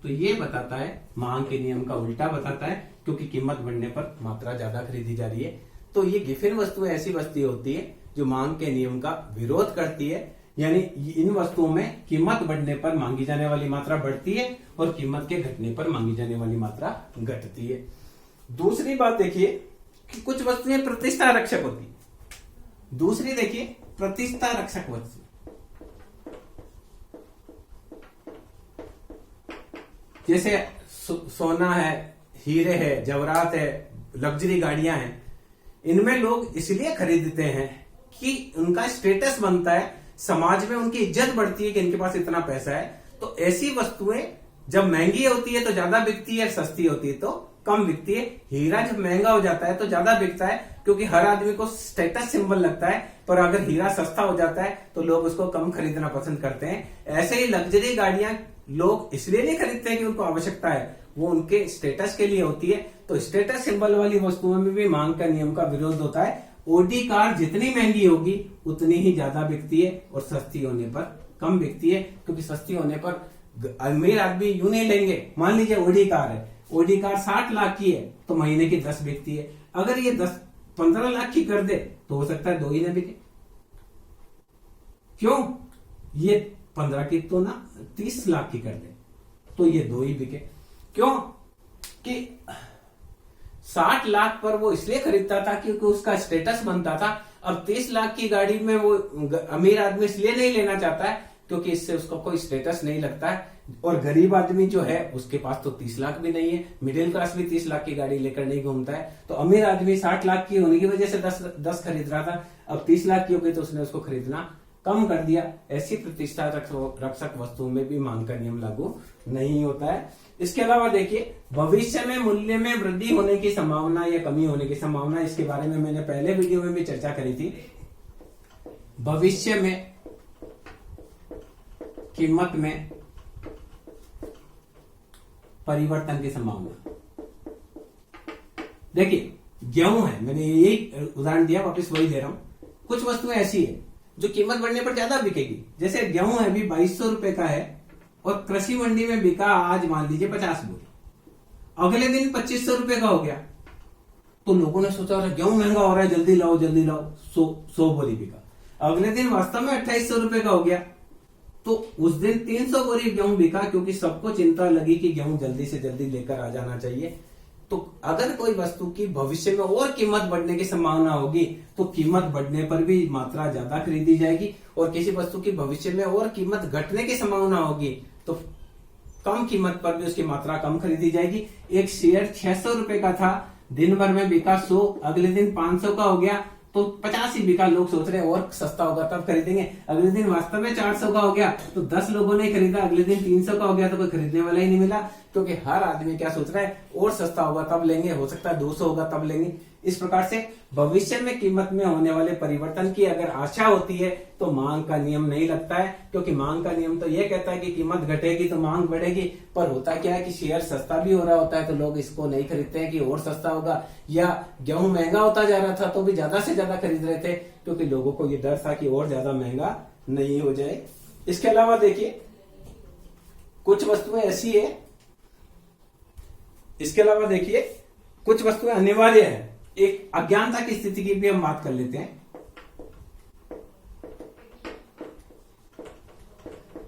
तो ये बताता है, मांग के नियम का उल्टा बताता है, क्योंकि कीमत बढ़ने पर मात्रा ज्यादा खरीदी जा रही है। तो ये गिफिन वस्तुएं ऐसी वस्तुएं होती है जो मांग के नियम का विरोध करती है, यानी इन वस्तुओं में कीमत बढ़ने पर मांगी जाने वाली मात्रा बढ़ती है और कीमत के घटने पर मांगी जाने वाली मात्रा घटती है। दूसरी बात देखिए कि कुछ वस्तुएं प्रतिष्ठा रक्षक होती है। दूसरी देखिए प्रतिष्ठा रक्षक वस्तु, जैसे सोना है, हीरे है, जवाहरात है, लग्जरी गाड़ियां हैं। इनमें लोग इसलिए खरीदते हैं कि उनका स्टेटस बनता है, समाज में उनकी इज्जत बढ़ती है कि इनके पास इतना पैसा है। तो ऐसी वस्तुएं जब महंगी होती है तो ज्यादा बिकती है, सस्ती होती है तो कम बिकती है। हीरा जब महंगा हो जाता है तो ज्यादा बिकता है, क्योंकि हर आदमी को स्टेटस सिंबल लगता है, पर अगर हीरा सस्ता हो जाता है तो लोग उसको कम खरीदना पसंद करते हैं। ऐसे ही लग्जरी गाड़ियां लोग इसलिए नहीं खरीदते हैं कि उनको आवश्यकता है, वो उनके स्टेटस के लिए होती है। तो स्टेटस सिंबल वाली वस्तुओं में भी मांग का नियम का विरोध होता है। ओडी कार जितनी महंगी होगी उतनी ही ज्यादा बिकती है और सस्ती होने पर कम बिकती है, क्योंकि सस्ती होने पर अमीर आदमी यूं नहीं लेंगे। मान लीजिए ओडी कार है, ओडी कार 60 लाख की है तो महीने की 10 बिकती है। अगर ये 15 लाख की कर दे तो हो सकता है 2 ही ना बिके। क्यों? ये 15 की तो ना 30 लाख की कर दे तो ये 2 ही बिके। क्यों? कि 60 लाख पर वो इसलिए खरीदता था क्योंकि उसका स्टेटस बनता था। अब 30 लाख की गाड़ी में वो अमीर आदमी इसलिए नहीं लेना चाहता है क्योंकि इससे उसको कोई स्टेटस नहीं लगता है। और गरीब आदमी जो है उसके पास तो 30 लाख भी नहीं है, मिडिल क्लास भी 30 लाख की गाड़ी लेकर नहीं घूमता है। तो अमीर आदमी 60 लाख की होने की वजह से 10 खरीद रहा था, अब 30 लाख की हो गई तो उसने उसको खरीदना कम कर दिया। ऐसी प्रतिष्ठा रक्षक वस्तुओं में भी मांग का नियम लागू नहीं होता है। इसके अलावा देखिए, भविष्य में मूल्य में वृद्धि होने की संभावना या कमी होने की संभावना, इसके बारे में मैंने पहले वीडियो में भी चर्चा करी थी। भविष्य में कीमत में परिवर्तन की संभावना। देखिए, गेहूं है, मैंने यही उदाहरण दिया, वापस वही दे रहा हूं। कुछ वस्तुएं ऐसी है जो कीमत बढ़ने पर ज्यादा बिकेगी। जैसे गेहूं है अभी 2200 रुपए का है और कृषि मंडी में बिका आज मान लीजिए 50 बोरी, अगले दिन 2500 रुपए का हो गया तो लोगों ने सोचा गेहूं महंगा हो रहा है, जल्दी लाओ जल्दी लाओ, 100 बोरी बिका। अगले दिन वास्तव में 2800 रुपए का हो गया तो उस दिन 300 बोरी गेहूं बिका, क्योंकि सबको चिंता लगी कि गेहूं जल्दी से जल्दी लेकर आ जाना चाहिए। तो अगर कोई वस्तु की भविष्य में और कीमत बढ़ने की संभावना होगी तो कीमत बढ़ने पर भी मात्रा ज्यादा खरीदी जाएगी, और किसी वस्तु की भविष्य में और कीमत घटने की संभावना होगी तो कम कीमत पर भी उसकी मात्रा कम खरीदी जाएगी। एक शेयर 600 रुपए का था, दिन भर में बिका 100, अगले दिन 500 का हो गया तो 50 ही बिका। लोग सोच रहे हैं और सस्ता होगा तब खरीदेंगे, अगले दिन वास्तव में 400 का हो गया तो 10 लोगों ने खरीदा, अगले दिन 300 का हो गया तो कोई खरीदने वाला ही नहीं मिला, क्योंकि हर आदमी क्या सोच रहा है, और सस्ता होगा तब लेंगे, हो सकता है 200 होगा तब लेंगे। इस प्रकार से भविष्य में कीमत में होने वाले परिवर्तन की अगर आशा होती है तो मांग का नियम नहीं लगता है, क्योंकि मांग का नियम तो यह कहता है कि कीमत घटेगी तो मांग बढ़ेगी। पर होता क्या है कि शेयर सस्ता भी हो रहा होता है तो लोग इसको नहीं खरीदते हैं कि और सस्ता होगा, या गेहूं महंगा होता जा रहा था तो भी ज्यादा से ज्यादा खरीद रहे थे क्योंकि लोगों को ये डर था कि और ज्यादा महंगा नहीं हो जाए। इसके अलावा देखिए, कुछ वस्तुएं ऐसी है, इसके अलावा देखिए कुछ वस्तुएं अनिवार्य है। एक अज्ञानता की स्थिति की भी हम बात कर लेते हैं।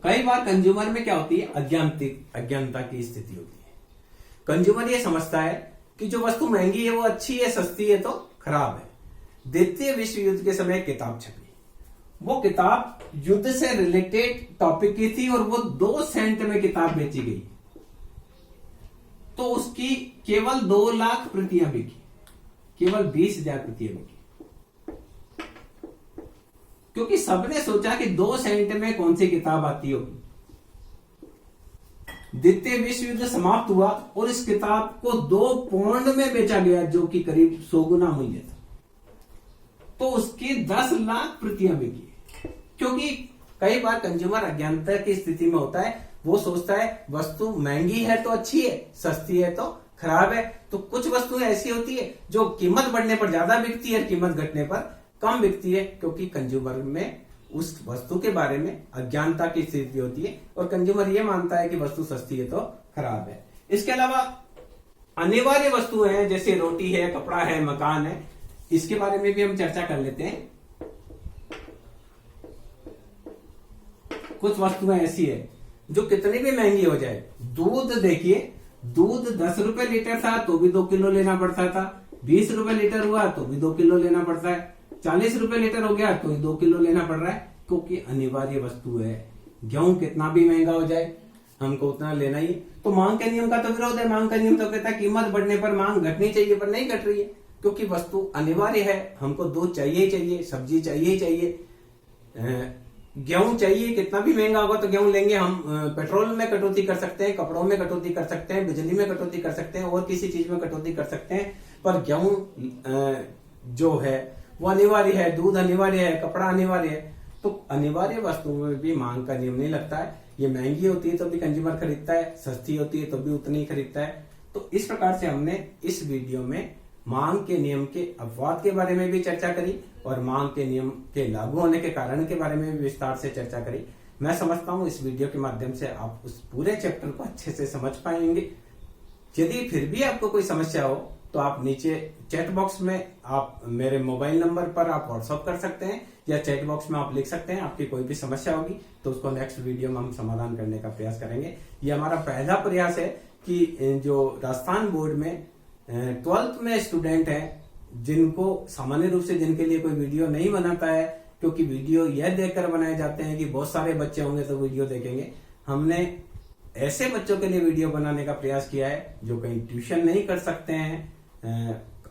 कई बार कंज्यूमर में क्या होती है, अज्ञानता की स्थिति होती है। कंज्यूमर ये समझता है कि जो वस्तु महंगी है वो अच्छी है, सस्ती है तो खराब है। द्वितीय विश्व युद्ध के समय एक किताब छपी, वो किताब युद्ध से रिलेटेड टॉपिक की थी और वो 2 सेंट में किताब बेची गई तो उसकी केवल 2 लाख प्रतियां बिकी, केवल 20,000 प्रतियां बिकी, क्योंकि सबने सोचा कि 2 सेंट में कौन सी किताब आती होगी। द्वितीय विश्व युद्ध समाप्त हुआ और इस किताब को 2 पाउंड में बेचा गया, जो कि करीब 100 गुना मूल्य था, तो उसकी 10 लाख प्रतियां बिकी। क्योंकि कई बार कंज्यूमर अज्ञानता की स्थिति में होता है, वो सोचता है वस्तु महंगी है तो अच्छी है, सस्ती है तो खराब है। तो कुछ वस्तुएं ऐसी होती है जो कीमत बढ़ने पर ज्यादा बिकती है, कीमत घटने पर कम बिकती है, क्योंकि कंज्यूमर में उस वस्तु के बारे में अज्ञानता की स्थिति होती है और कंज्यूमर ये मानता है कि वस्तु सस्ती है तो खराब है। इसके अलावा अनिवार्य वस्तुएं हैं, जैसे रोटी है, कपड़ा है, मकान है, इसके बारे में भी हम चर्चा कर लेते हैं। कुछ वस्तुएं ऐसी है जो कितनी भी महंगी हो जाए, दूध देखिए, दूध 10 रुपए लीटर था तो भी 2 किलो लेना पड़ता था, 20 रुपए लीटर हुआ तो भी 2 किलो लेना पड़ता है, 40 रुपए लीटर हो गया तो 2 किलो लेना पड़ रहा है, क्योंकि अनिवार्य वस्तु है। गेहूं कितना भी महंगा हो जाए हमको उतना लेना ही। तो मांग के नियम का तो विरोध है। मांग का नियम तो कहता है कीमत बढ़ने पर मांग घटनी चाहिए, पर नहीं घट रही है, क्योंकि वस्तु अनिवार्य है। हमको दूध चाहिए ही चाहिए, सब्जी चाहिए ही चाहिए, गेहूं चाहिए, कितना भी महंगा होगा तो गेहूं लेंगे हम। पेट्रोल में कटौती कर सकते हैं, कपड़ों में कटौती कर सकते हैं, बिजली में कटौती कर सकते हैं, और किसी चीज में कटौती कर सकते हैं, पर गेहूं जो है वो अनिवार्य है, दूध अनिवार्य है, कपड़ा अनिवार्य है। तो अनिवार्य वस्तुओं में भी मांग का नियम नहीं लगता है। ये महंगी होती है तो भी कंज्यूमर खरीदता है, सस्ती होती है तो भी उतनी ही खरीदता है। तो इस प्रकार से हमने इस वीडियो में मांग के नियम के अपवाद के बारे में भी चर्चा करी और मांग के नियम के लागू होने के कारण के बारे में भी विस्तार से चर्चा करी। मैं समझता हूँ इस वीडियो के माध्यम से आप उस पूरे चैप्टर को अच्छे से समझ पाएंगे। यदि फिर भी आपको कोई समस्या हो तो आप नीचे चैट बॉक्स में आप मेरे मोबाइल नंबर पर आप व्हाट्सअप कर सकते हैं, या चैट बॉक्स में आप लिख सकते हैं। आपकी कोई भी समस्या होगी तो उसको नेक्स्ट वीडियो में हम समाधान करने का प्रयास करेंगे। ये हमारा पहला प्रयास है कि जो राजस्थान बोर्ड में 12th में स्टूडेंट हैं, जिनको सामान्य रूप से जिनके लिए कोई वीडियो नहीं बनाता है, क्योंकि वीडियो यह देखकर बनाए जाते हैं कि बहुत सारे बच्चे होंगे तो वीडियो देखेंगे, हमने ऐसे बच्चों के लिए वीडियो बनाने का प्रयास किया है जो कहीं ट्यूशन नहीं कर सकते हैं,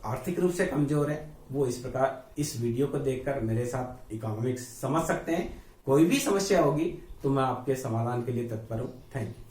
आर्थिक रूप से कमजोर है। वो इस प्रकार इस वीडियो को देखकर मेरे साथ इकोनॉमिक्स समझ सकते हैं। कोई भी समस्या होगी तो मैं आपके समाधान के लिए तत्पर हूँ। Thank you.